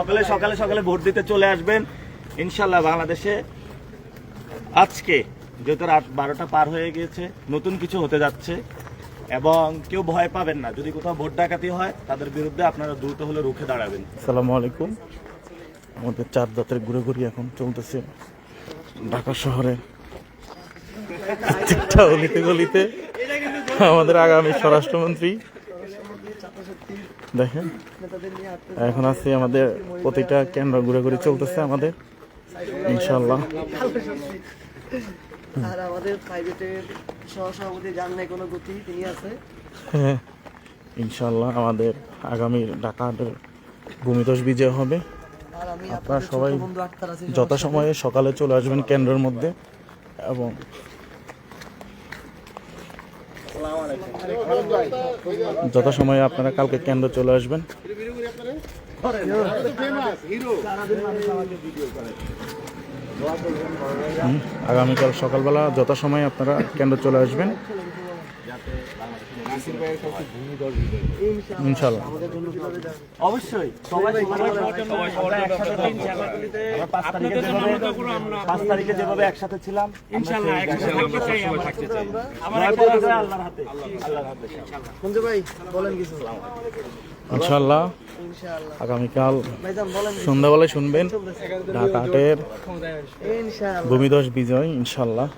সকালে সকালে সকালে ভোট দিতে চলে আসবেন ইনশাল্লাহ। বাংলাদেশে আজকে যেহেতু রাত 12টা পার হয়ে গিয়েছে, নতুন কিছু হতে যাচ্ছে এবং কেউ ভয় পাবেন না। যদি কোথাও ভোট ডাকাতি হয় তাদের বিরুদ্ধে আপনারা দ্রুত হলে রুখে দাঁড়াবেন। আসসালামু আলাইকুম। আমাদের চার দাঁতের ঘুরে এখন চলতেছে ঢাকা শহরে প্রত্যেকটা অলিতে গলিতে আমাদের আগামী স্বরাষ্ট্রমন্ত্রী দেখেন এখন আছে। আমাদের প্রতিটা কেন্দ্র ঘুরে চলতেছে আমাদের ইনশাআল্লাহ। আর আমাদের প্রাইভেটের সহসভাপতি জানলে কোনো গতি তিনি আছে। হ্যাঁ ইনশাআল্লাহ আমাদের আগামী ঢাকার ভূমিধস বিজয় হবে। আর আমি আপনারা সবাই বন্ধু আক্তার আছি, যথাসময়ে সকালে চলে আসবেন কেন্দ্রের মধ্যে এবং যথাসময়ে আপনারা কালকে কেন্দ্র চলে আসবেন। আগামীকাল সকালবেলা যথাসময়ে আপনারা কেন্দ্র চলে আসবেন ইনশাআল্লাহ। অবশ্যই সবাই 5 তারিখে যেভাবে একসাথে ছিলাম ইনশাআল্লাহ আল্লাহর হাতে। বন্ধু ভাই বলেন কিছু। ইনশাআল্লাহ ইনশাআল্লাহ আগামীকাল ভাইজান বলেন কিছু। সন্ধ্যাবেলায় শুনবেন ঢাকা 8-এর ইনশাআল্লাহ ভূমিধস বিজয় ইনশাআল্লাহ।